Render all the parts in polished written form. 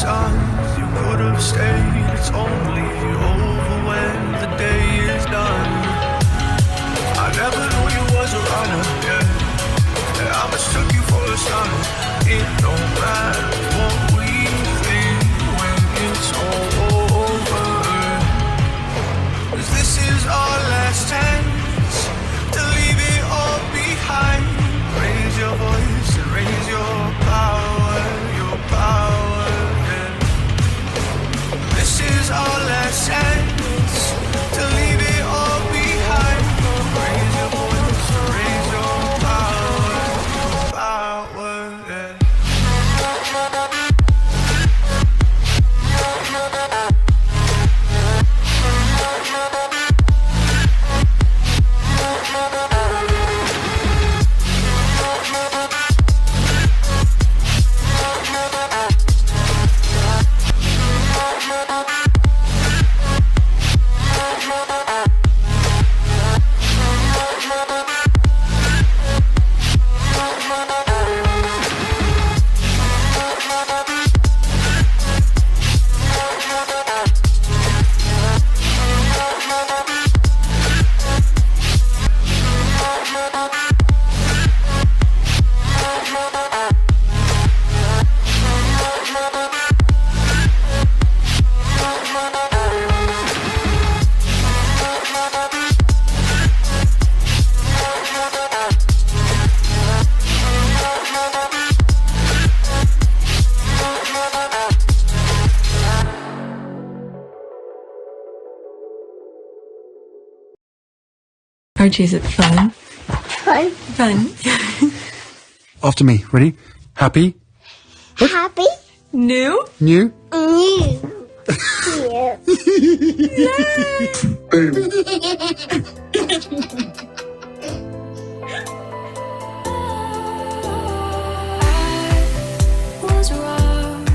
sun, you could have stayed. It's only over when the day is done. I never knew you was a runner, yeah. I mistook you for a son. It don't matter what we think when it's all over. 'Cause this is our last chance to leave it all behind. Raise your voice and raise your power, yeah. This is our last chance to leave it all behind. Raise your voice and raise your power, yeah. Archie, is it fun? Fun. Fun. After me. Ready? Happy? Happy. New? New? New. Was wrong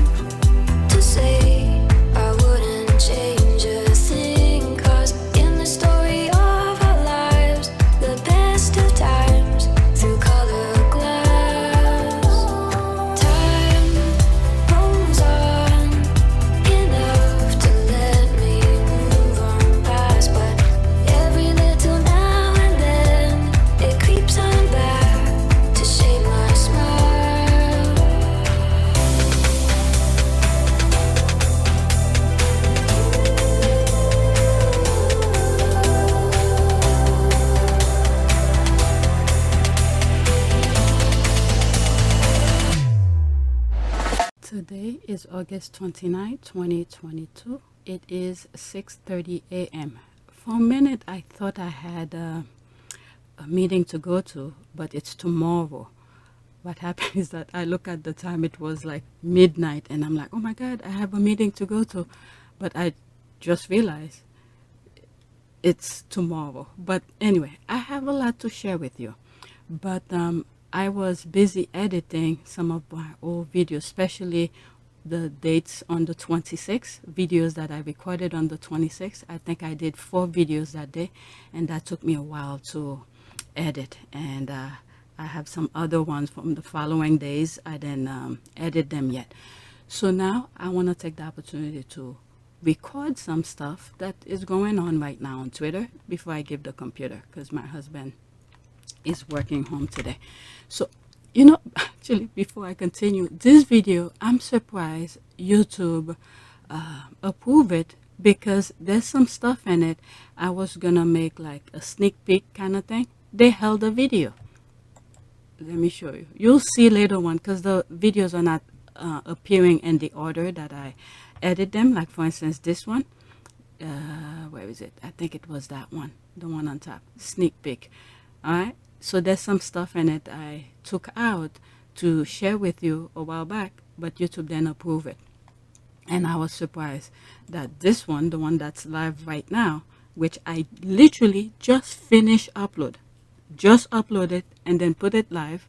to say I wouldn't change a thing, 'cause in the story of our lives, the best of times through colored glass, time rolls on enough to let me move on past, but every little now and then it creeps on back to shape my smile. Today is August 29, 2022. It is 6:30 a.m. For a minute, I thought I had a meeting to go to, but it's tomorrow. What happened is that I look at the time, it was like midnight, and I'm like, oh my God, I have a meeting to go to. But I just realized it's tomorrow. But anyway, I have a lot to share with you. But I was busy editing some of my old videos, especially the dates on the 26th, videos that I recorded on the 26th. I think I did 4 videos that day, and that took me a while to edit. And I have some other ones from the following days. I didn't edit them yet. So now I want to take the opportunity to record some stuff that is going on right now on Twitter before I give the computer, because my husband is working home today. So, you know, actually, before I continue this video, I'm surprised YouTube approved it, because there's some stuff in it. I was gonna make like a sneak peek kind of thing. They held the video. Let me show you. You'll see later on, because the videos are not appearing in the order that I edit them. Like for instance, this one. Where is it? I think it was that one, the one on top, sneak peek. All right. So there's some stuff in it I took out to share with you a while back, but YouTube didn't approve it. And I was surprised that this one, the one that's live right now, which I literally just finished just uploaded and then put it live,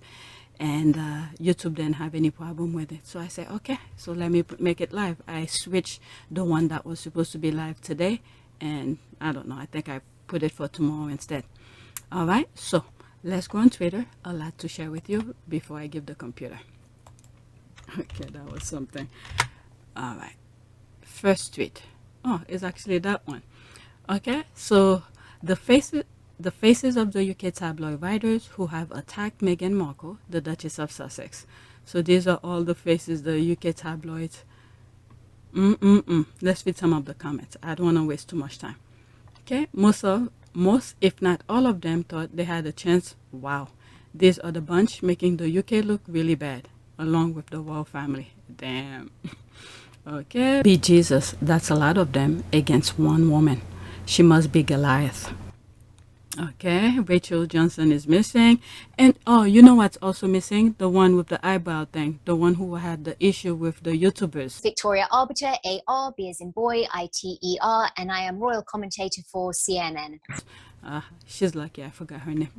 and YouTube didn't have any problem with it. So I said, okay, so let me make it live. I switched the one that was supposed to be live today, and I don't know, I think I put it for tomorrow instead. All right, so let's go on Twitter. A lot to share with you before I give the computer. Okay, that was something. All right. First tweet. Oh, it's actually that one. Okay, so the faces the faces of the UK tabloid writers who have attacked Meghan Markle, the Duchess of Sussex. So these are all the faces the UK tabloids. Let's read some of the comments. I don't want to waste too much time. Okay, most, if not all of them, thought they had a chance. Wow, these are the bunch making the UK look really bad, along with the royal family. Damn. Okay, be Jesus. That's a lot of them against one woman. She must be Goliath. Okay, Rachel Johnson is missing. And oh, you know what's also missing? The one with the eyebrow thing. The one who had the issue with the YouTubers. Victoria Arbiter, AR, B as in boy, ITER, and I am royal commentator for CNN. She's lucky I forgot her name.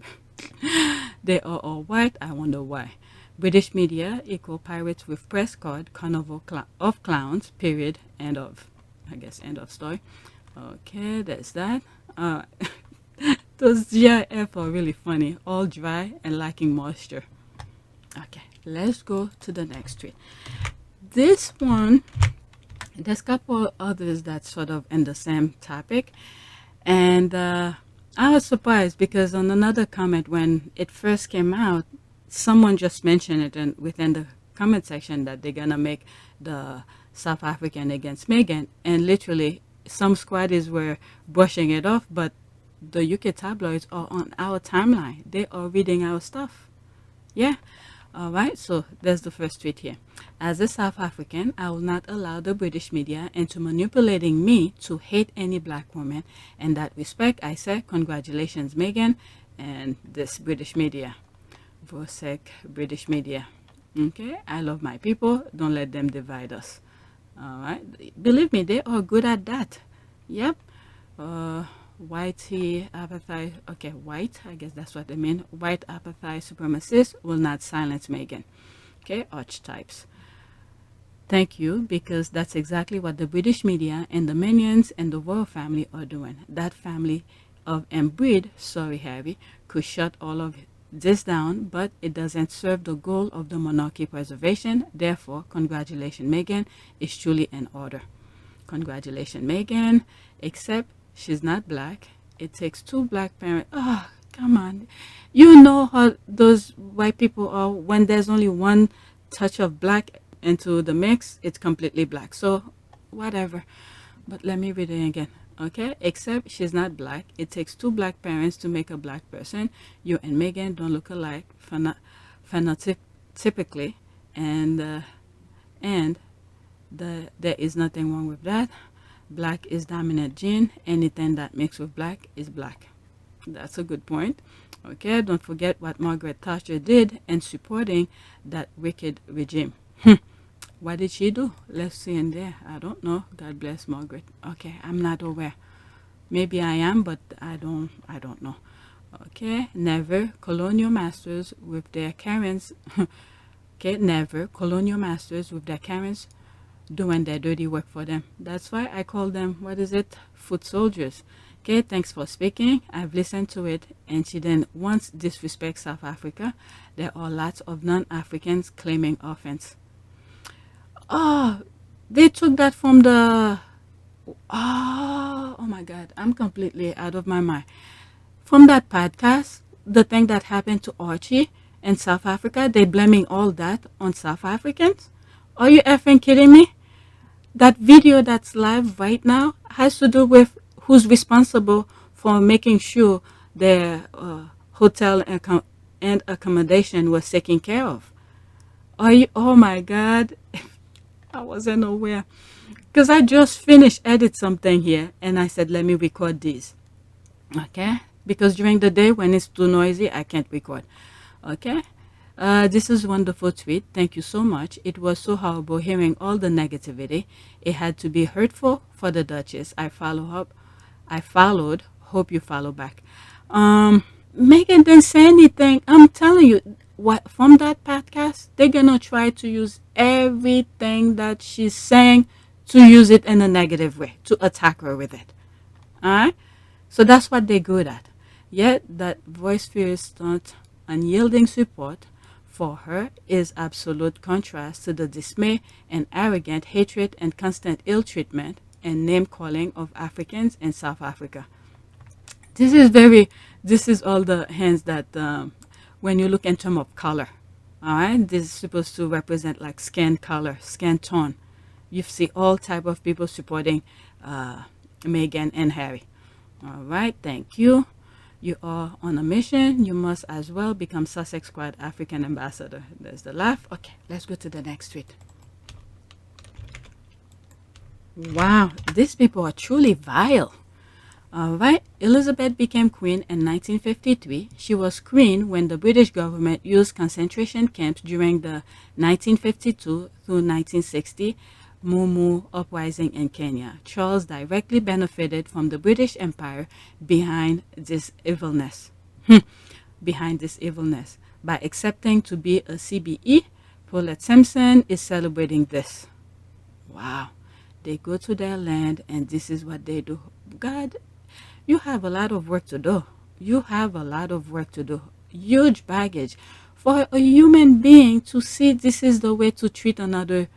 They are all white. I wonder why. British media equal pirates with press card, carnival of clowns, period, end of. I guess end of story. Okay, that's that. Those GIF are really funny, all dry and lacking moisture. Okay, let's go to the next tweet. This one, there's a couple others that's sort of in the same topic. And I was surprised because on another comment when it first came out, someone just mentioned it within the comment section that they're going to make the South African against Meghan. And literally, some squaddies were brushing it off, but the UK tabloids are on our timeline. They are reading our stuff. Yeah. All right. So there's the first tweet here. As a South African, I will not allow the British media into manipulating me to hate any black woman. In that respect, I say congratulations, Meghan, and this British media. Vosek, British media. Okay. I love my people. Don't let them divide us. All right. Believe me, they are good at that. Yep. Whitey apathy, okay, white, I guess that's what they mean. White apathy supremacists will not silence Meghan. Okay, archetypes. Thank you, because that's exactly what the British media and the minions and the royal family are doing. That family of inbreed, sorry Harry, could shut all of this down, but it doesn't serve the goal of the monarchy preservation. Therefore, congratulations, Meghan is truly in order. Congratulations, Meghan, except she's not black. It takes two black parents. Oh, come on. You know how those white people are. When there's only one touch of black into the mix, it's completely black. So, whatever. But let me read it again. Okay? Except she's not black. It takes two black parents to make a black person. You and Meghan don't look alike phenotypically. And there is nothing wrong with that. Black is dominant gene. Anything that mixed with black is black. That's a good point. Okay, don't forget what Margaret Thatcher did in supporting that wicked regime. What did she do? Let's see in there. I don't know. God bless Margaret. Okay, I'm not aware. Maybe I am, but I don't know. Okay, never colonial masters with their Karens. Okay, never colonial masters with their Karens doing their dirty work for them. That's why I call them, what is it, foot soldiers. Okay, thanks for speaking. I've listened to it, and she didn't once disrespect South Africa. There are lots of non-Africans claiming offense. Oh, they took that from the... Oh my God, I'm completely out of my mind. From that podcast, the thing that happened to Archie in South Africa, they blaming all that on South Africans? Are you effing kidding me? That video that's live right now has to do with who's responsible for making sure their hotel and accommodation was taken care of. Are you? Oh my God, I wasn't aware, because I just finished edit something here and I said let me record these. Okay, because during the day when it's too noisy I can't record. Okay. This is a wonderful tweet. Thank you so much. It was so horrible hearing all the negativity. It had to be hurtful for the Duchess. I followed. Hope you follow back. Meghan didn't say anything. I'm telling you, what from that podcast, they're gonna try to use everything that she's saying to use it in a negative way, to attack her with it. Alright? So that's what they're good at. Yet that voice fears stunt unyielding support for her is absolute contrast to the dismay and arrogant hatred and constant ill treatment and name calling of Africans in South Africa. This is all the hands that when you look in terms of color, all right, this is supposed to represent like skin color, skin tone. You see all type of people supporting Meghan and Harry. All right, thank you. You are on a mission. You must as well become Sussex Squad African Ambassador. There's the laugh. Okay, let's go to the next tweet. Wow, these people are truly vile. All right, Elizabeth became queen in 1953. She was queen when the British government used concentration camps during the 1952 through 1960 Mumu uprising in Kenya. Charles directly benefited from the British Empire behind this evilness. By accepting to be a CBE, Paulette Simpson is celebrating this. Wow. They go to their land and this is what they do. God, you have a lot of work to do. You have a lot of work to do. Huge baggage. For a human being to see this is the way to treat another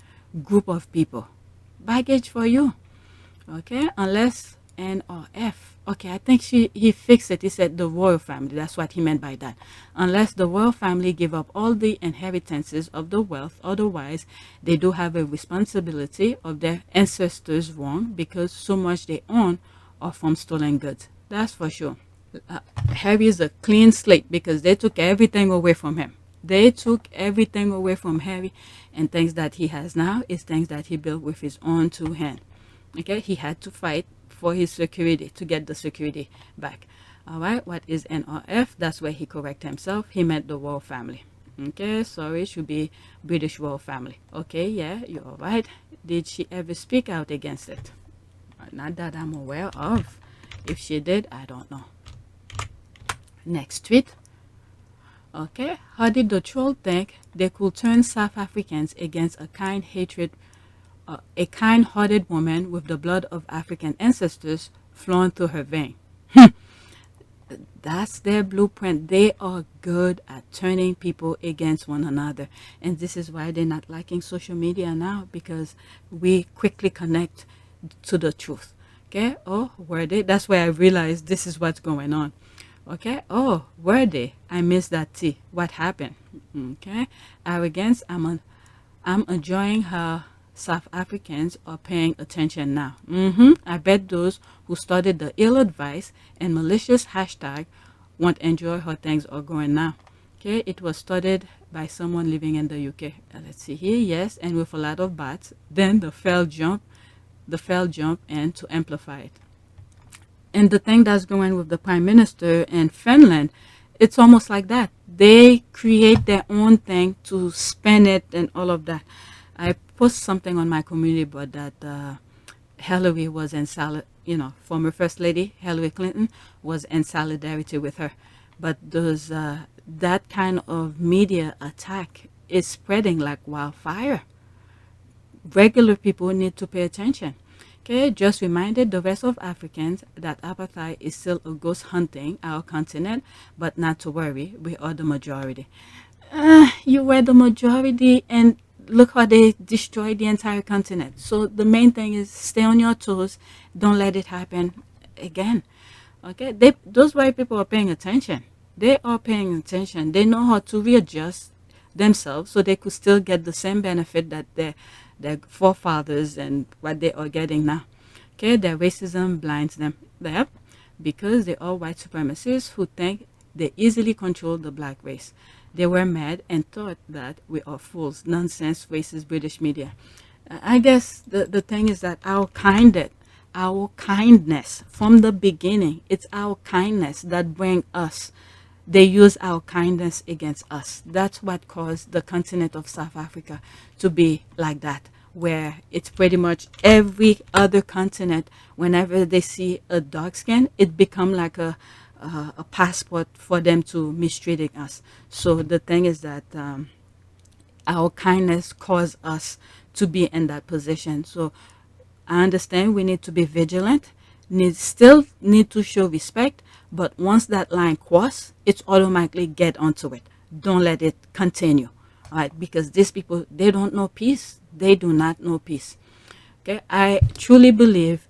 group of people. Baggage for you. Okay? Unless N or F. Okay, I think he fixed it. He said the royal family. That's what he meant by that. Unless the royal family give up all the inheritances of the wealth, otherwise they do have a responsibility of their ancestors' wrong because so much they own are from stolen goods. That's for sure. Harry is a clean slate because they took everything away from him. They took everything away from Harry, and things that he has now is things that he built with his own two hands. Okay, he had to fight for his security to get the security back. All right, what is NRF? That's where he corrected himself. He meant the royal family. Okay, sorry, it should be British royal family. Okay, yeah, you're all right. Did she ever speak out against it? Not that I'm aware of. If she did, I don't know. Next tweet. Okay, how did the troll think they could turn South Africans against a kind-hearted woman with the blood of African ancestors flowing through her vein? That's their blueprint. They are good at turning people against one another. And this is why they're not liking social media now, because we quickly connect to the truth. Okay, oh, were they? That's why I realized this is what's going on. Okay, oh, were they? I missed that tea. What happened? Okay, arrogance. I'm enjoying how South Africans are paying attention now. I bet those who started the ill advice and malicious hashtag won't enjoy how things are going now. Okay, it was started by someone living in the UK. Let's see here, yes, and with a lot of bots. Then the fell jump in to amplify it. And the thing that's going with the Prime Minister in Finland, it's almost like that. They create their own thing to spin it and all of that. I post something on my community board that Hillary was in former First Lady Hillary Clinton was in solidarity with her. But those that kind of media attack is spreading like wildfire. Regular people need to pay attention. Okay, just reminded the rest of Africans that apartheid is still a ghost hunting our continent, but not to worry, we are the majority. You were the majority, and look how they destroyed the entire continent. So the main thing is stay on your toes. Don't let it happen again. Okay, those white people are paying attention. They are paying attention. They know how to readjust themselves so they could still get the same benefit that their forefathers and what they are getting now. Okay, their racism blinds them. Yep, because they are white supremacists who think they easily control the black race. They were mad and thought that we are fools. Nonsense, racist British media. I guess the thing is that our kindness from the beginning, it's our kindness that bring us. They use our kindness against us. That's what caused the continent of South Africa to be like that, where it's pretty much every other continent, whenever they see a dark skin, it become like a passport for them to mistreating us. So the thing is that our kindness caused us to be in that position. So I understand we need to be vigilant, still need to show respect, but once that line cross, it's automatically get onto it. don't let it continue. All right, because these people, they don't know peace. They do not know peace. Okay, I truly believe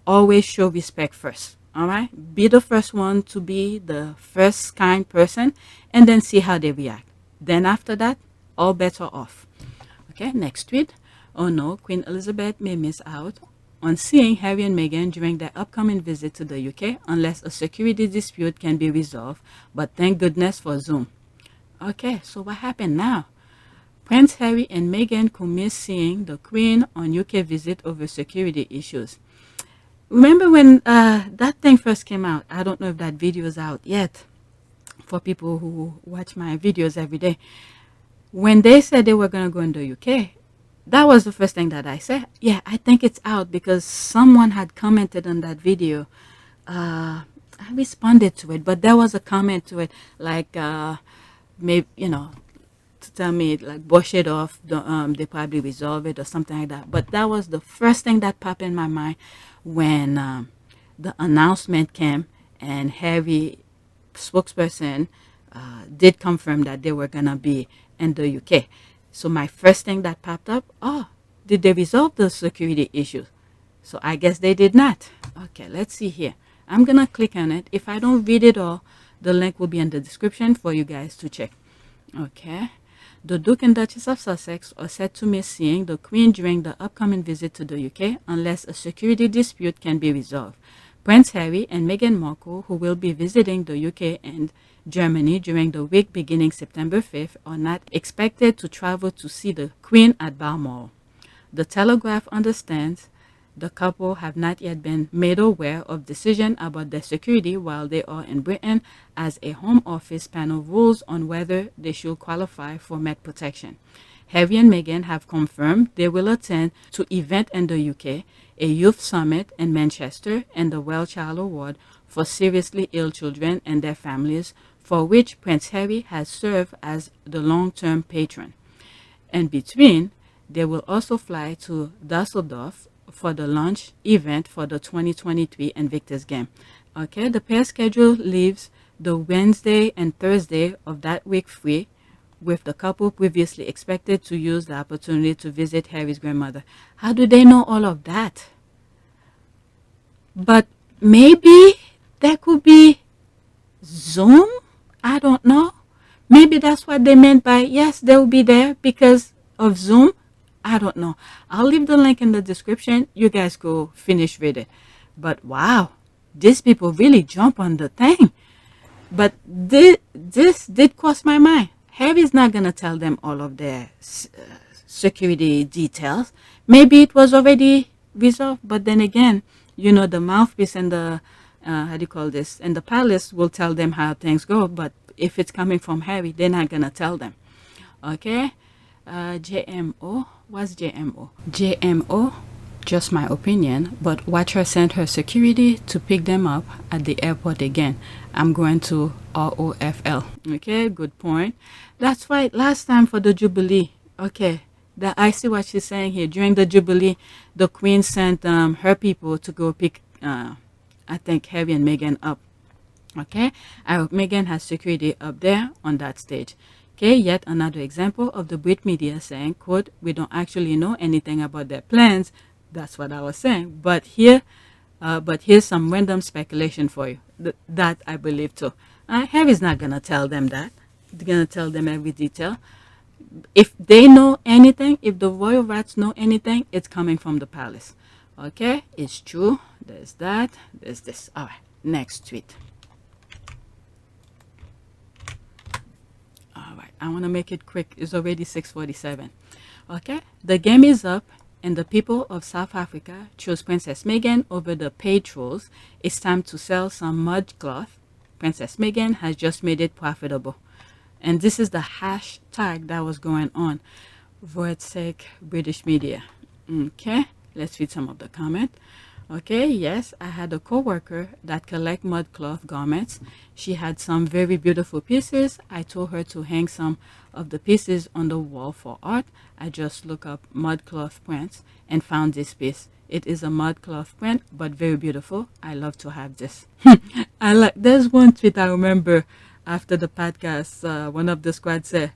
always show respect first. All right, be the first one to be the first kind person, and then see how they react. Then after that, all bets are off. Okay, next tweet. Oh no, Queen Elizabeth may miss out on seeing Harry and Meghan during their upcoming visit to the UK unless a security dispute can be resolved, but thank goodness for Zoom. Okay, so what happened now? Prince Harry and Meghan could miss seeing the Queen on UK visit over security issues. Remember when that thing first came out? I don't know if that video is out yet for people who watch my videos every day. When they said they were going to go in the UK, that was the first thing that I said. Yeah, I think it's out because someone had commented on that video. I responded to it, but there was a comment to it like, maybe, to tell me like brush it off, they probably resolve it or something like that. But that was the first thing that popped in my mind when the announcement came and Harry spokesperson did confirm that they were gonna be in the UK. So my first thing that popped up, oh, did they resolve the security issues? So I guess they did not. Okay, let's see here. I'm gonna click on it. If I don't read it all, the link will be in the description for you guys to check. Okay. The Duke and Duchess of Sussex are said to miss seeing the Queen during the upcoming visit to the UK unless a security dispute can be resolved. Prince Harry and Meghan Markle, who will be visiting the UK and Germany during the week beginning September 5th, are not expected to travel to see the Queen at Balmoral. The Telegraph understands the couple have not yet been made aware of decision about their security while they are in Britain, as a Home Office panel rules on whether they should qualify for Met protection. Harry and Meghan have confirmed they will attend to event in the UK, a youth summit in Manchester, and the Well Child Award for seriously ill children and their families, for which Prince Harry has served as the long-term patron. In between, they will also fly to Dusseldorf for the launch event for the 2023 INVICTUS game. Okay, the pair schedule leaves the Wednesday and Thursday of that week free, with the couple previously expected to use the opportunity to visit Harry's grandmother. How do they know all of that? But maybe that could be Zoom? I don't know. Maybe that's what they meant by, yes, they'll be there because of Zoom. I don't know. I'll leave the link in the description. You guys go finish with it. But wow, these people really jump on the thing. But this did cross my mind. Harry's not going to tell them all of their security details. Maybe it was already resolved. But then again, the mouthpiece and the, and the palace will tell them how things go. But if it's coming from Harry, they're not going to tell them. Okay? JMO. What's JMO? JMO, just my opinion, but watch her send her security to pick them up at the airport again. I'm going to ROFL. Okay, good point. That's right, last time for the Jubilee. Okay, I see what she's saying here. During the Jubilee, the Queen sent her people to go pick, I think, Harry and Meghan up. Okay, I hope Meghan has security up there on that stage. Okay, yet another example of the Brit media saying, quote, we don't actually know anything about their plans. That's what I was saying. But here's some random speculation for you. That I believe too. Harry's not going to tell them that. They're going to tell them every detail. If they know anything, if the royal rats know anything, it's coming from the palace. Okay, it's true. There's that. There's this. All right, next tweet. I want to make it quick. It's already 6:47. Okay, the game is up and the people of South Africa chose Princess Meghan over the paid trolls. It's time to sell some mud cloth. Princess Meghan has just made it profitable. And this is the hashtag that was going on. For its sake, British media. Okay, let's read some of the comment. Okay, yes, I had a coworker that collect mudcloth garments. She had some very beautiful pieces. I told her to hang some of the pieces on the wall for art. I just looked up mudcloth prints and found this piece. It is a mudcloth print, but very beautiful. I love to have this. There's one tweet I remember after the podcast, one of the squad said,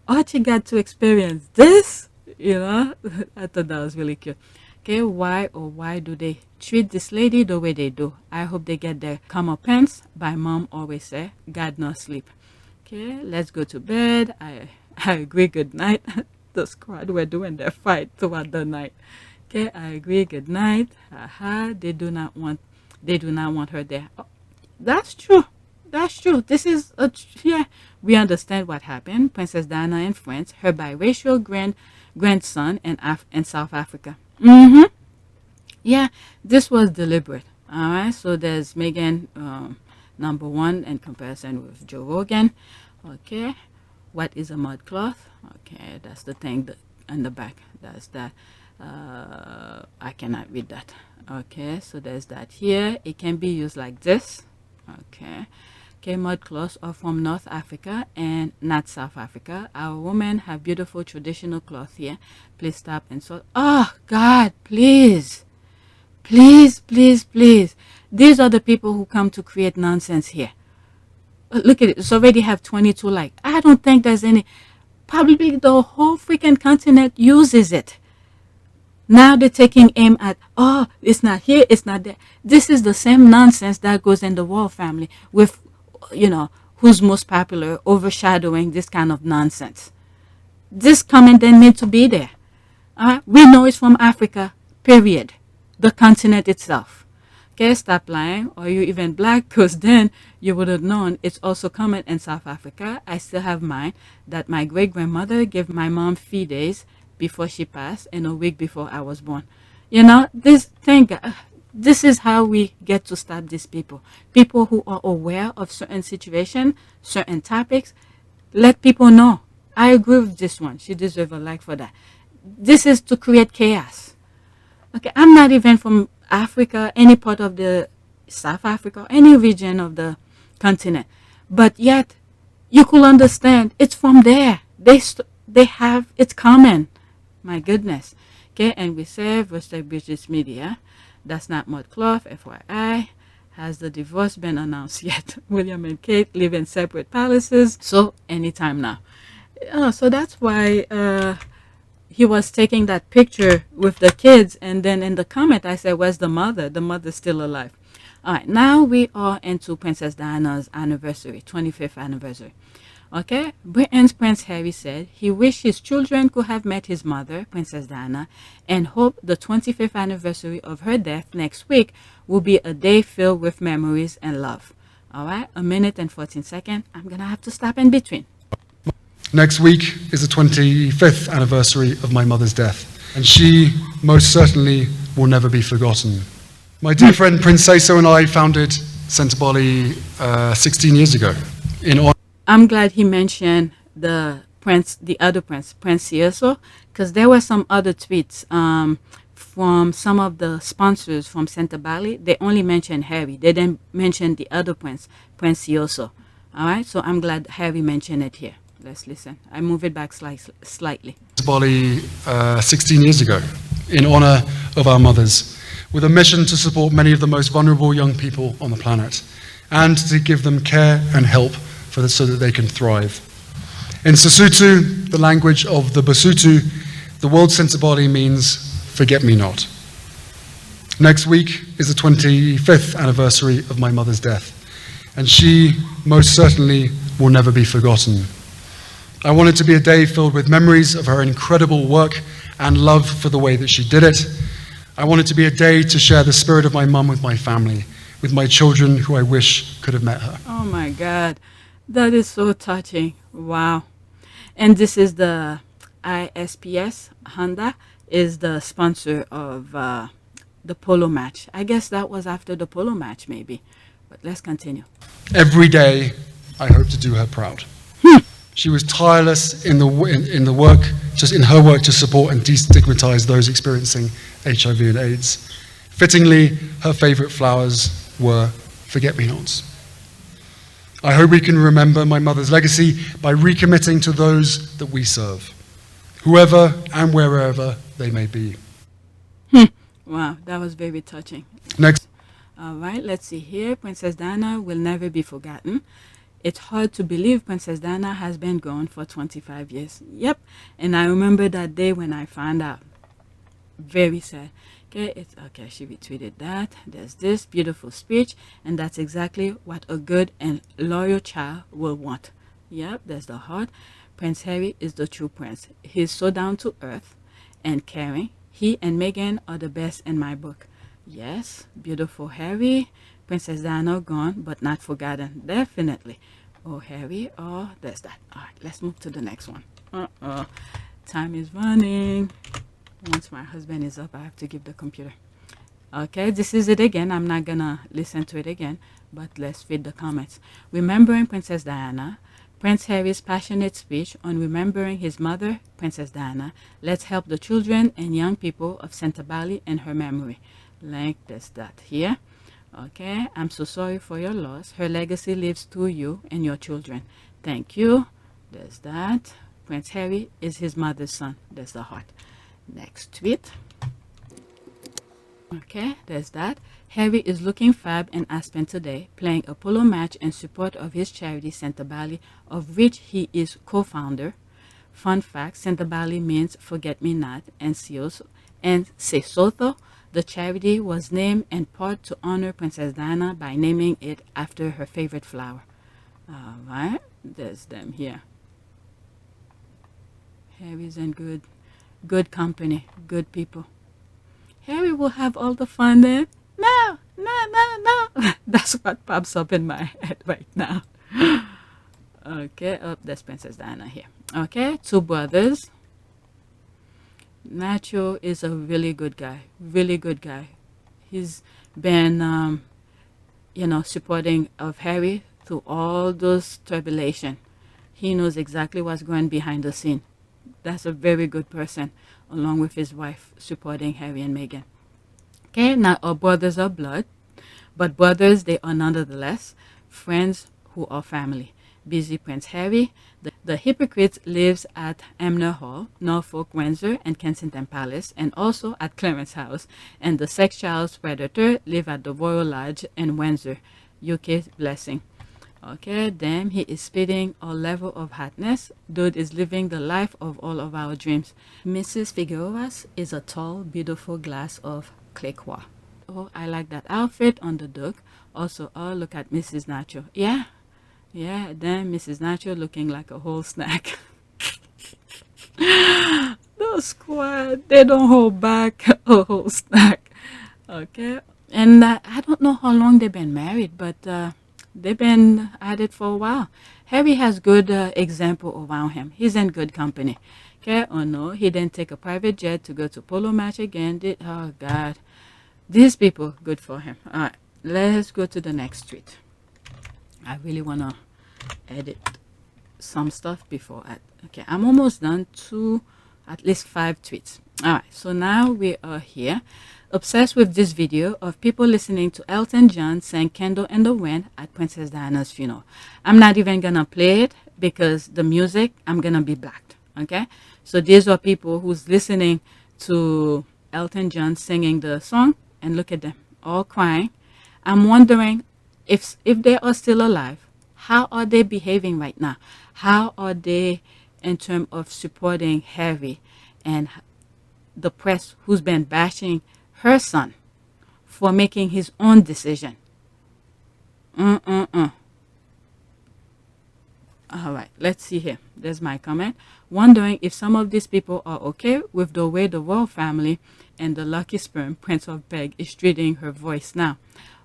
Archie got to experience this, I thought that was really cute. Okay, why do they treat this lady the way they do? I hope they get their comeuppance. My mom always say, God no sleep. Okay, let's go to bed. I agree, good night. The squad were doing their fight throughout the night. Okay, I agree, good night. They do not want her there. Oh, that's true. That's true. This is we understand what happened. Princess Diana in France, her biracial grandson in South Africa. Yeah, this was deliberate. All right, so there's Meghan, number one in comparison with Joe Rogan. Okay, what is a mud cloth? Okay, that's the thing on the back. That's that. I cannot read that. Okay, so there's that here. It can be used like this. Okay, mud cloths are from North Africa and not South Africa. Our women have beautiful traditional cloth here. Please stop and so. Oh God, please. Please, please, please. These are the people who come to create nonsense here. Look at it. It's already have 22 likes. I don't think there's any. Probably the whole freaking continent uses it. Now they're taking aim at, it's not here, it's not there. This is the same nonsense that goes in the royal family with, who's most popular overshadowing this kind of nonsense. This comment didn't need to be there. We know it's from Africa, period. The continent itself. Okay, stop lying. Or you even black? Because then you would have known it's also common in South Africa. I still have mine that my great-grandmother gave my mom days before she passed and a week before I was born. This is how we get to stop these people. People who are aware of certain situations, certain topics, let people know. I agree with this one. She deserves a like for that. This is to create chaos. Okay, I'm not even from Africa, any part of the South Africa, any region of the continent. But yet, you could understand it's from there. They have, it's common. My goodness. Okay, and we say, respect British media. That's not mud cloth, FYI. Has the divorce been announced yet? William and Kate live in separate palaces. So, anytime now. So that's why he was taking that picture with the kids. And then in the comment, I said, where's the mother? The mother's still alive. All right, now we are into Princess Diana's anniversary, 25th anniversary. Okay, Britain's Prince Harry said he wished his children could have met his mother, Princess Diana, and hoped the 25th anniversary of her death next week will be a day filled with memories and love. All right, 1 minute and 14 seconds. I'm going to have to stop in between. Next week is the 25th anniversary of my mother's death, and she most certainly will never be forgotten. My dear friend Prince Seso and I founded Centre Bali 16 years ago in honor. I'm glad he mentioned the other prince, Prince Seso, because there were some other tweets from some of the sponsors from Centre Bali. They only mentioned Harry. They didn't mention the other prince, Prince Seso. All right, so I'm glad Harry mentioned it here. Let's listen. I move it back slightly. Bali 16 years ago in honor of our mothers, with a mission to support many of the most vulnerable young people on the planet and to give them care and help so that they can thrive. In Sesotho, the language of the Basotho, the World Centre Bali means forget me not. Next week is the 25th anniversary of my mother's death, and she most certainly will never be forgotten. I want it to be a day filled with memories of her incredible work and love for the way that she did it. I want it to be a day to share the spirit of my mum with my family, with my children who I wish could have met her. Oh my God. That is so touching. Wow. And this is the ISPS. Honda is the sponsor of the polo match. I guess that was after the polo match, maybe. But let's continue. Every day, I hope to do her proud. She was tireless in the work, just in her work to support and destigmatize those experiencing HIV and AIDS. Fittingly, her favorite flowers were forget-me-nots. I hope we can remember my mother's legacy by recommitting to those that we serve, whoever and wherever they may be. Wow, that was very touching. Next. All right, let's see here. Princess Diana will never be forgotten. it's hard to believe Princess Diana has been gone for 25 years. Yep. And I remember that day when I found out. Very sad. Okay, it's okay. She retweeted that. There's this beautiful speech, and that's exactly what a good and loyal child will want. Yep, there's the heart. Prince Harry is the true prince. He's so down to earth and caring. He and Meghan are the best in my book. Yes, beautiful Harry. Princess Diana gone, but not forgotten. Definitely. Oh, Harry. Oh, there's that. All right, let's move to the next one. Time is running. Once my husband is up, I have to give the computer. Okay, this is it again. I'm not gonna listen to it again, but let's read the comments. Remembering Princess Diana. Prince Harry's passionate speech on remembering his mother, Princess Diana. Let's help the children and young people of Canterbury in her memory. Link this that here. Okay, I'm so sorry for your loss. Her legacy lives through you and your children. Thank you. There's that. Prince Harry is his mother's son. There's the heart. Next tweet. Okay, there's that. Harry is looking fab in Aspen today, playing a polo match in support of his charity Canterbury, of which he is co-founder. Fun fact, Canterbury means forget-me-not, and Sesotho, the charity, was named in part to honor Princess Diana by naming it after her favorite flower. All right, there's them here. Harry's in good company, good people. Harry will have all the fun then. No. That's what pops up in my head right now. Okay, oh, there's Princess Diana here. Okay, two brothers. Nacho is a really good guy. He's been, supporting of Harry through all those tribulation. He knows exactly what's going behind the scene. That's a very good person, along with his wife, supporting Harry and Meghan. Okay, now our brothers are blood, but brothers, they are nonetheless friends who are family. Busy Prince Harry. The hypocrite lives at Amner Hall, Norfolk, Windsor, and Kensington Palace, and also at Clarence House. And the sexual predator live at the Royal Lodge in Windsor, UK. Blessing. Okay, then he is spitting a level of hotness. Dude is living the life of all of our dreams. Mrs. Figueroas is a tall, beautiful glass of Clay Croix. Oh, I like that outfit on the Duke. Also, oh, look at Mrs. Nacho. Yeah, then Mrs. Nacho looking like a whole snack. Those squad, they don't hold back a whole snack. Okay, and I don't know how long they've been married, but they've been at it for a while. Harry has good example around him. He's in good company. Okay, oh no, he didn't take a private jet to go to polo match again. Oh God, these people, good for him. All right, let's go to the next tweet. I really want to edit some stuff before okay, I'm almost done to at least 5 tweets. All right, so now we are here, obsessed with this video of people listening to Elton John sing Candle in the Wind at Princess Diana's funeral. I'm not even gonna play it because the music, I'm gonna be blocked. Okay, so these are people who's listening to Elton John singing the song, and look at them all crying. I'm wondering if they are still alive, how are they behaving right now? How are they in terms of supporting Harry and the press who's been bashing her son for making his own decision? All right, let's see here. There's my comment. Wondering if some of these people are okay with the way the royal family and the lucky sperm, Prince of Beg, is treating her voice now.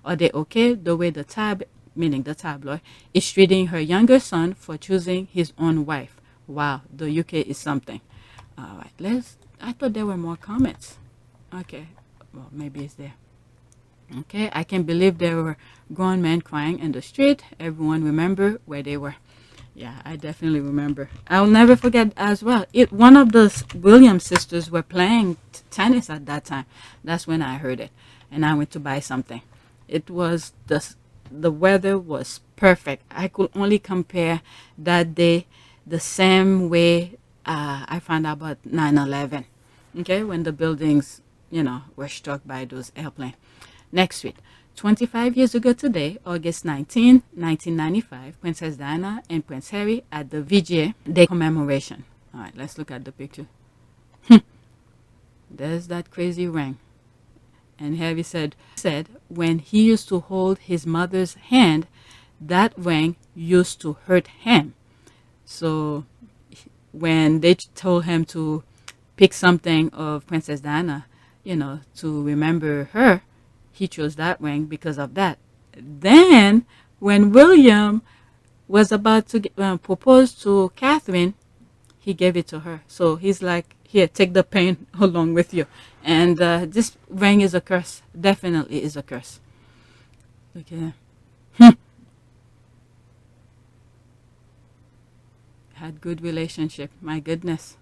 Are they okay the way the tabloid, is treating her younger son for choosing his own wife? Wow, the UK is something. All right, I thought there were more comments. Okay, well, maybe it's there. Okay, I can't believe there were grown men crying in the street. Everyone remember where they were. Yeah, I definitely remember. I'll never forget as well. One of the Williams sisters were playing tennis at that time. That's when I heard it, and I went to buy something. It was the weather was perfect. I could only compare that day the same way I found out about 9/11. Okay, when the buildings, were struck by those airplanes. Next tweet. 25 years ago today, August 19, 1995, Princess Diana and Prince Harry at the VGA Day commemoration. All right, let's look at the picture. There's that crazy ring. And Harry said when he used to hold his mother's hand, that ring used to hurt him. So when they told him to pick something of Princess Diana, to remember her, he chose that ring because of that. Then, when William was about to propose to Catherine, he gave it to her. So he's like, here, take the pain along with you. And this ring is a curse. Definitely is a curse. Look at that. Had good relationship. My goodness.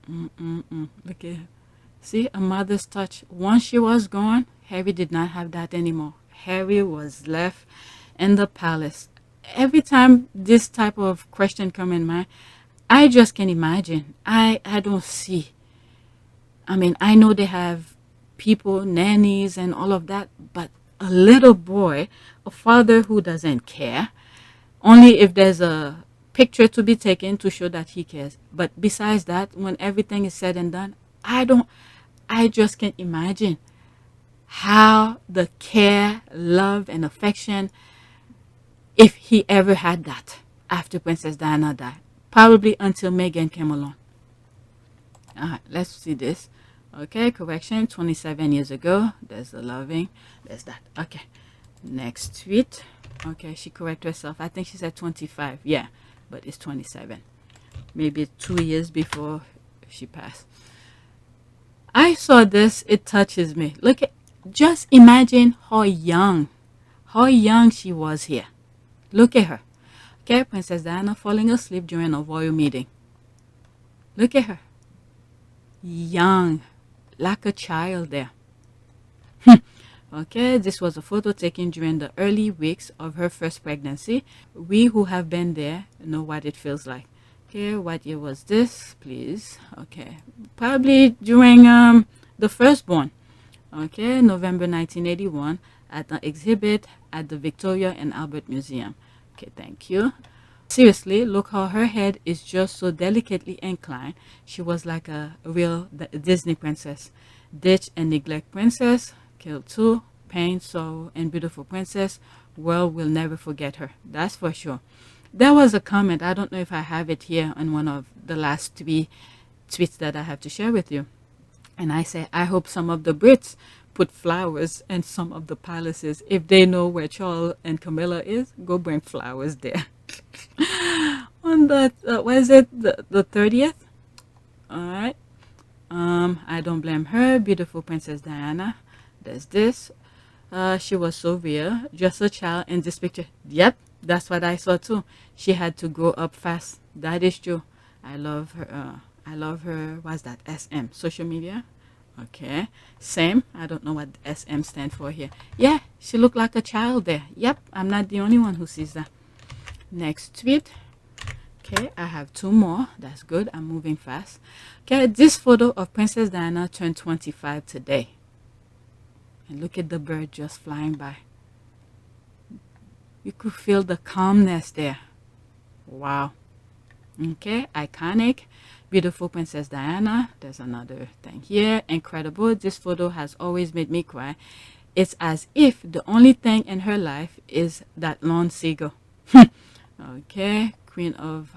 Look at, see, a mother's touch. Once she was gone, Harry did not have that anymore. Harry was left in the palace. Every time this type of question come in mind, I just can imagine. I don't see. I mean, I know they have people, nannies and all of that, but a little boy, a father who doesn't care, only if there's a picture to be taken to show that he cares. But besides that, when everything is said and done, I just can't imagine how the care, love, and affection, if he ever had that after Princess Diana died. Probably until Meghan came along. All right, let's see this. Okay, correction, 27 years ago. There's the loving. There's that. Okay, next tweet. Okay, she corrected herself. I think she said 25. Yeah, but it's 27. Maybe 2 years before she passed. I saw this. It touches me. Look at, just imagine how young she was here. Look at her. Okay, Princess Diana falling asleep during a royal meeting. Look at her. Young, like a child there. Okay, this was a photo taken during the early weeks of her first pregnancy. We who have been there know what it feels like. Okay, what year was this, please? Okay, probably during the firstborn. Okay, November 1981 at an exhibit at the Victoria and Albert Museum. Okay, thank you. Seriously, look how her head is just so delicately inclined. She was like a real Disney princess. Ditch and neglect princess, kill too, pain, sorrow, and beautiful princess. World will never forget her. That's for sure. There was a comment, I don't know if I have it here on one of the last 3 tweets that I have to share with you. And I say, I hope some of the Brits put flowers in some of the palaces. If they know where Charles and Camilla is, go bring flowers there. On the, what is it, the 30th? All right. I don't blame her. Beautiful Princess Diana. There's this. She was so real. Just a child in this picture. Yep, that's what I saw too. She had to grow up fast. That is true. I love her. What's that? SM. Social media. Okay. Same. I don't know what SM stand for here. Yeah, she looked like a child there. Yep, I'm not the only one who sees that. Next tweet. Okay, I have 2 more. That's good. I'm moving fast. Okay, this photo of Princess Diana turned 25 today. And look at the bird just flying by. You could feel the calmness there. Wow. Okay, iconic. Beautiful Princess Diana. There's another thing here. Incredible. This photo has always made me cry. It's as if the only thing in her life is that lone seagull. Okay, queen of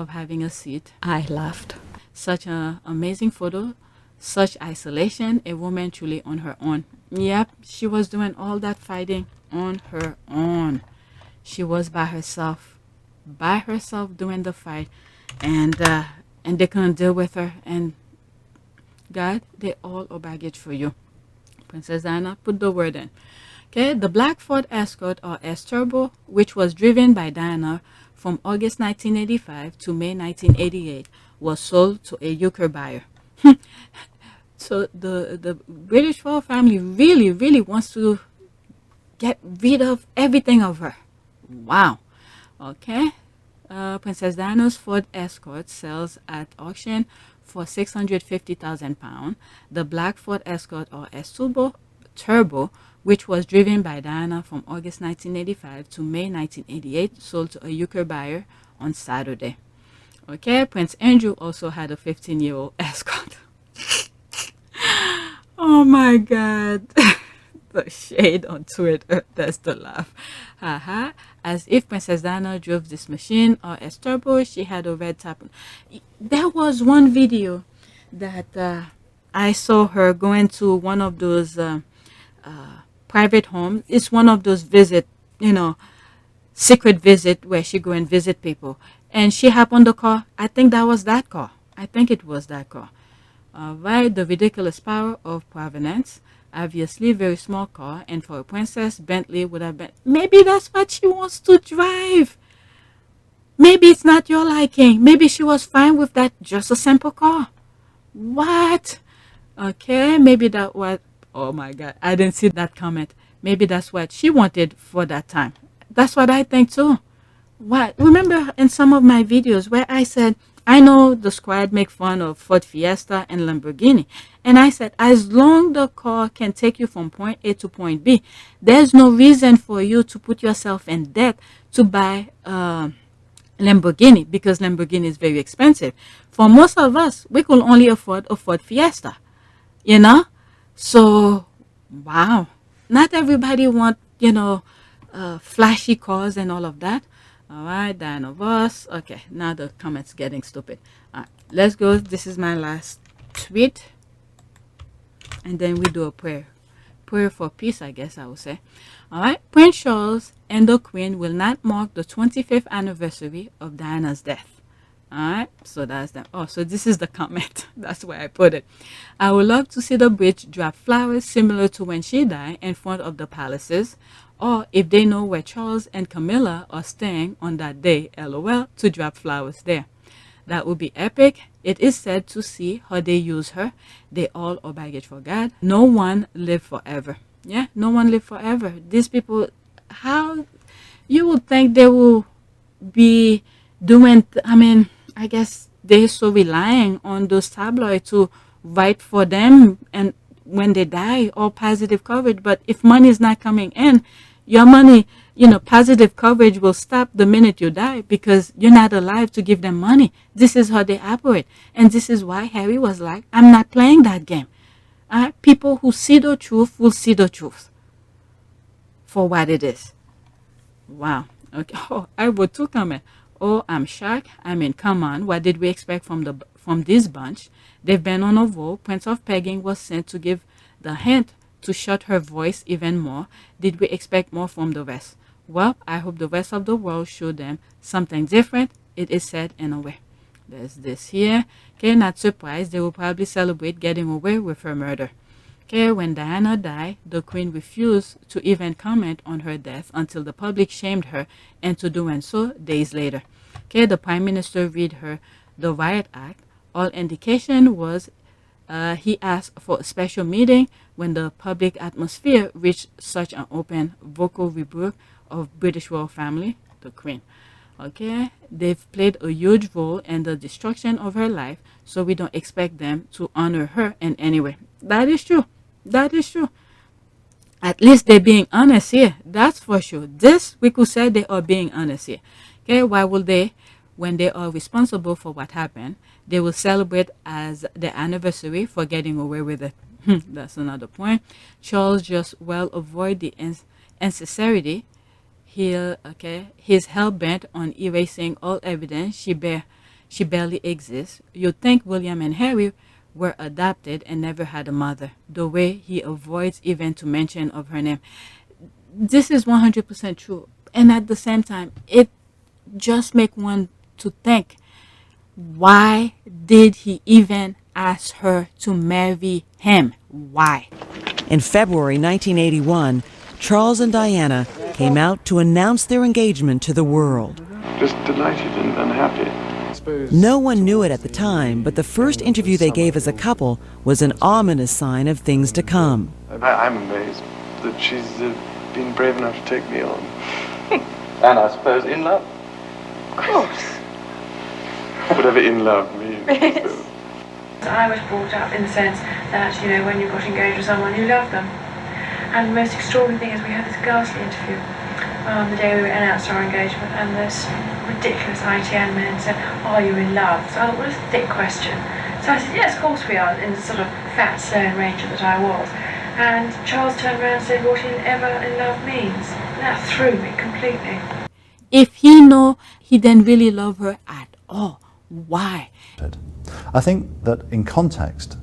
having a seat. I laughed. Such an amazing photo. Such isolation. A woman truly on her own. Yep, she was doing all that fighting on her own. She was by herself doing the fight, and they couldn't deal with her. And God, they all are baggage for you. Princess Diana, put the word in. Okay, the Black Ford Escort, or S-Turbo, which was driven by Diana from August 1985 to May 1988, was sold to a euchre buyer. So the British royal family really wants to get rid of everything of her. Wow. Okay. Princess Diana's Ford Escort sells at auction for £650,000, the black Ford Escort or Turbo, which was driven by Diana from August 1985 to May 1988, sold to a UK buyer on Saturday. Okay, Prince Andrew also had a 15-year-old Escort. Oh my God. The shade on Twitter, that's the laugh. Haha. As if Princess Diana drove this machine or a turbo, she had a red top. There was one video that I saw her going to one of those private homes. It's one of those secret visit where she go and visit people. And she happened the car. I think that was that car. I think it was that car. Right, the ridiculous power of provenance. Obviously, very small car, and for a princess, Bentley would have been. Maybe that's what she wants to drive. Maybe it's not your liking. Maybe she was fine with that, just a simple car. What? Okay, maybe that was. Oh my God, I didn't see that comment. Maybe that's what she wanted for that time. That's what I think too. What? Remember in some of my videos where I said, I know the squad make fun of Ford Fiesta and Lamborghini. And I said, as long the car can take you from point A to point B, there's no reason for you to put yourself in debt to buy Lamborghini, because Lamborghini is very expensive. For most of us, we could only afford a Ford Fiesta, So, wow. Not everybody want, flashy cars and all of that. All right, Diana Voss. Okay, now the comments getting stupid. All right, let's go. This is my last tweet. And then we do a prayer. Prayer for peace, I guess I would say. All right, Prince Charles and the Queen will not mark the 25th anniversary of Diana's death. All right, so that's that. Oh, so this is the comment. That's where I put it. I would love to see the bridge drop flowers similar to when she died in front of the palaces. Or if they know where Charles and Camilla are staying on that day, LOL, to drop flowers there. That would be epic. It is sad to see how they use her. They all are baggage for God. No one live forever. Yeah, no one live forever. These people, how you would think they will be doing, I guess they're so relying on those tabloids to write for them and when they die, all positive coverage. But if money is not coming in, your money, positive coverage will stop the minute you die because you're not alive to give them money. This is how they operate. And this is why Harry was like, I'm not playing that game. People who see the truth will see the truth for what it is. Wow. Okay. Oh, I wrote 2 comments. Oh, I'm shocked. Come on. What did we expect from this bunch? They've been on a roll. Prince of Pegging was sent to give the hint to shut her voice even more. Did we expect more from the rest? Well, I hope the rest of the world showed them something different. It is said in a way. There's this here. Okay, not surprised. They will probably celebrate getting away with her murder. Okay, when Diana died, the Queen refused to even comment on her death until the public shamed her into doing so days later. Okay, the Prime Minister read her the Riot Act. All indication was he asked for a special meeting when the public atmosphere reached such an open vocal rebuke of British royal family, the Queen. Okay, they've played a huge role in the destruction of her life, so we don't expect them to honor her in any way. That is true. That is true. At least they're being honest here. That's for sure. This, we could say they are being honest here. Okay, why will they, when they are responsible for what happened, they will celebrate as their anniversary for getting away with it? That's another point. Charles just well avoid the insincerity. He's hell-bent on erasing all evidence she barely exists. You'd think William and Harry were adopted and never had a mother, the way he avoids even to mention of her name. This is 100% true. And at the same time, it just makes one to think, why did he even ask her to marry him? Why? In February 1981, Charles and Diana came out to announce their engagement to the world. Just delighted and happy. No one knew it at the time, but the first interview they gave as a couple was an ominous sign of things to come. I'm amazed that she's been brave enough to take me on. And I suppose in love. Of course. Whatever in love means. I was brought up in the sense that, when you got engaged with someone, you loved them. And the most extraordinary thing is we had this ghastly interview the day we announced our engagement, and this ridiculous ITN man said, "Are you in love?" So I thought, what a thick question. So I said, yes, of course we are, in the sort of fat, stern ranger that I was. And Charles turned around and said what ever in love means. And that threw me completely. If he know he didn't really love her at all, why? I think that in context,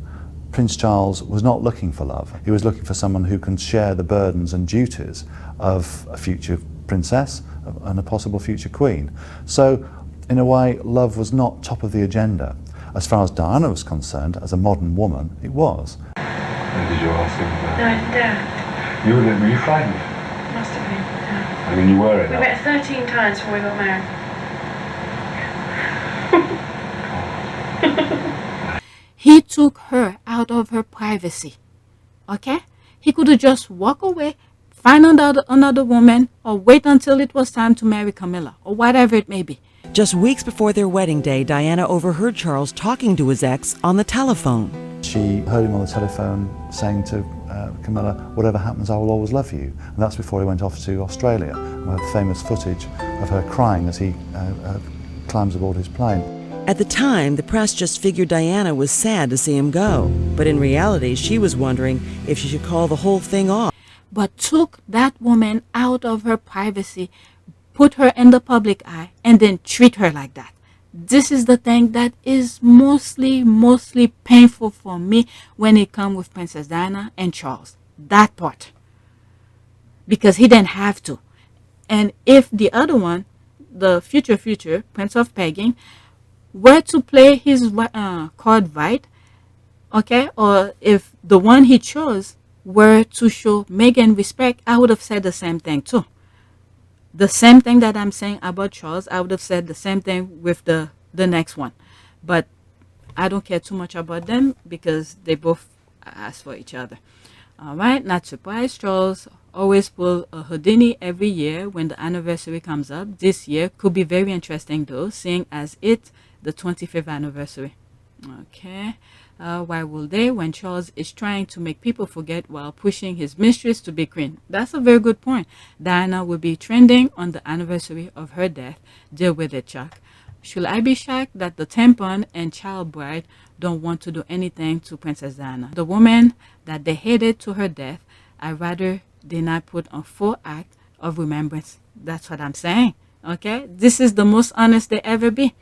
Prince Charles was not looking for love. He was looking for someone who can share the burdens and duties of a future princess and a possible future queen. So, in a way, love was not top of the agenda. As far as Diana was concerned, as a modern woman, it was. And did you ask him about No, I didn't dare. Were you frightened? Must have been, yeah. I mean, you were We met 13 times before we got married. He took her out of her privacy. Okay? He could have just walked away, find another woman, or wait until it was time to marry Camilla, or whatever it may be. Just weeks before their wedding day, Diana overheard Charles talking to his ex on the telephone. She heard him on the telephone saying to Camilla, "Whatever happens, I will always love you." And that's before he went off to Australia. We have famous footage of her crying as he climbs aboard his plane. At the time, the press just figured Diana was sad to see him go. But in reality, she was wondering if she should call the whole thing off. But took that woman out of her privacy, put her in the public eye, and then treat her like that. This is the thing that is mostly painful for me when it comes with Princess Diana and Charles. That part. Because he didn't have to. And if the other one, the future Prince of Pegging, were to play his card right, okay, or if the one he chose were to show Meghan respect, I would have said the same thing too. The same thing that I'm saying about Charles, I would have said the same thing with the next one. But I don't care too much about them because they both ask for each other. All right, not surprised. Charles always pull a Houdini every year when the anniversary comes up. This year could be very interesting though, seeing as it's the 25th anniversary. Okay. Why will they, when Charles is trying to make people forget while pushing his mistress to be queen? That's a very good point. Diana will be trending on the anniversary of her death. Deal with it, Chuck. Should I be shocked that the tampon and child bride don't want to do anything to Princess Diana? The woman that they hated to her death, I'd rather they not put on full act of remembrance. That's what I'm saying. Okay? This is the most honest they ever be.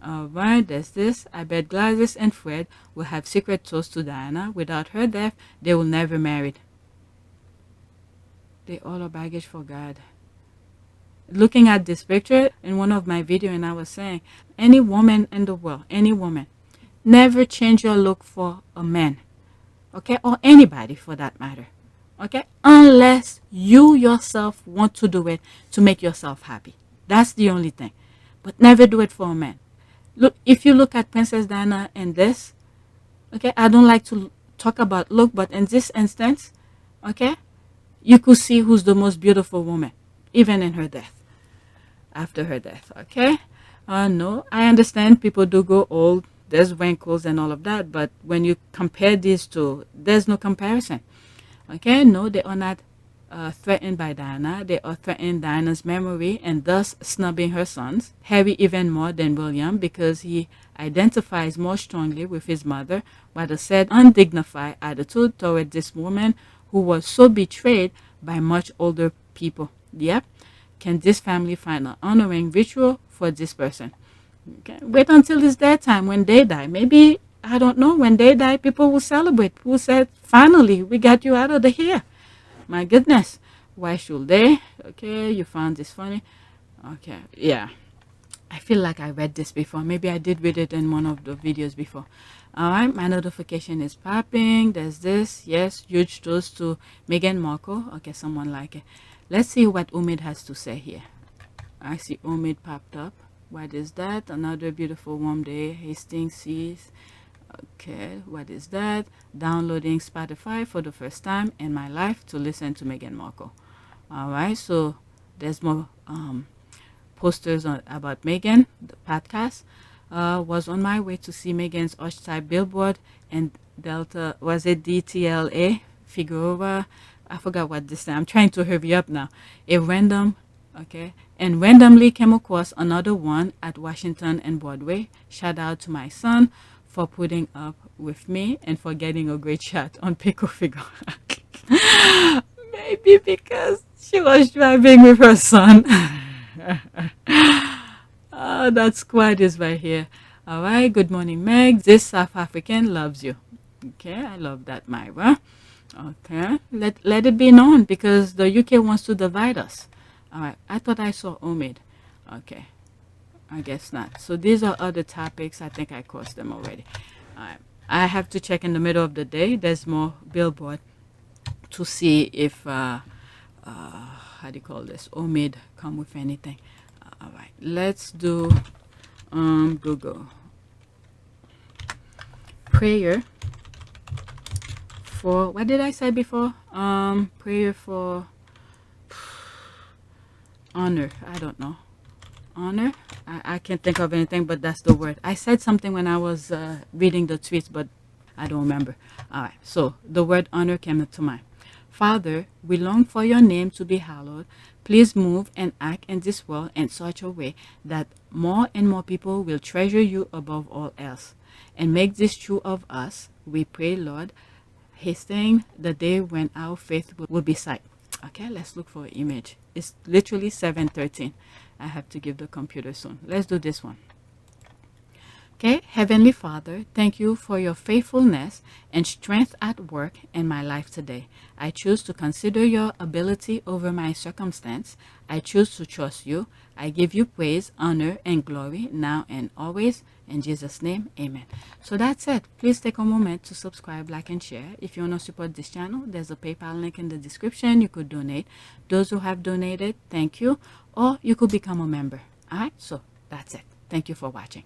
Alright, there's this. I bet Gladys and Fred will have secret toast to Diana. Without her death, they will never marry. They all are baggage for God. Looking at this picture in one of my videos, and I was saying, any woman in the world, any woman, never change your look for a man. Okay? Or anybody for that matter. Okay? Unless you yourself want to do it to make yourself happy. That's the only thing. But never do it for a man. Look, if you look at Princess Diana and this, okay, I don't like to talk about look, but in this instance, okay, you could see who's the most beautiful woman, even in her death, after her death, okay? No, I understand people do go old, there's wrinkles and all of that, but when you compare these two, there's no comparison, okay? No, they are not threatened by Diana. They are threatening Diana's memory and thus snubbing her sons. Harry even more than William because he identifies more strongly with his mother by the said undignified attitude toward this woman who was so betrayed by much older people. Yep. Can this family find an honoring ritual for this person? Okay. Wait until it's their time when they die. Maybe, I don't know, when they die, people will celebrate. People said, finally, we got you out of the here. My goodness, why should they? Okay, you found this funny. Okay, yeah. I feel like I read this before. Maybe I did read it in one of the videos before. All right, my notification is popping. There's this. Yes, huge toast to Meghan Markle. Okay, someone like it. Let's see what Umid has to say here. I see Umid popped up. What is that? Another beautiful warm day. Hastings sees. Okay, what is that? Downloading Spotify for the first time in my life to listen to Meghan Markle. All right, so there's more posters about Meghan, the podcast. was on my way to see Megan's Archetype billboard and Delta, was it DTLA, Figueroa? I forgot what this time. I'm trying to hurry up now. And randomly came across another one at Washington and Broadway. Shout out to my son for putting up with me and for getting a great shot on Pico Figueroa. Maybe because she was driving with her son. Oh, that squad is right here. All right, good morning, Meg. This South African loves you. Okay, I love that, Myra. Okay, let it be known because the UK wants to divide us. All right, I thought I saw Omid. Okay, I guess not. So these are other topics. I think I crossed them already. All right, I have to check in the middle of the day. There's more billboard to see if, how do you call this, Omid come with anything. All right, let's do Google. Prayer for, what did I say before? Prayer for honor. I don't know. Honor? I can't think of anything, but that's the word. I said something when I was reading the tweets, but I don't remember. All right, so the word honor came to mind. Father, we long for your name to be hallowed. Please move and act in this world in such a way that more and more people will treasure you above all else. And make this true of us, we pray, Lord, hastening the day when our faith will be sight. Okay, let's look for an image. It's literally 7:13. I have to give the computer soon. Let's do this one. Okay, Heavenly Father, thank you for your faithfulness and strength at work in my life today. I choose to consider your ability over my circumstance. I choose to trust you. I give you praise, honor, and glory now and always. In Jesus' name, amen. So that's it. Please take a moment to subscribe, like, and share. If you want to support this channel, there's a PayPal link in the description. You could donate. Those who have donated, thank you. Or you could become a member. All right, so that's it. Thank you for watching.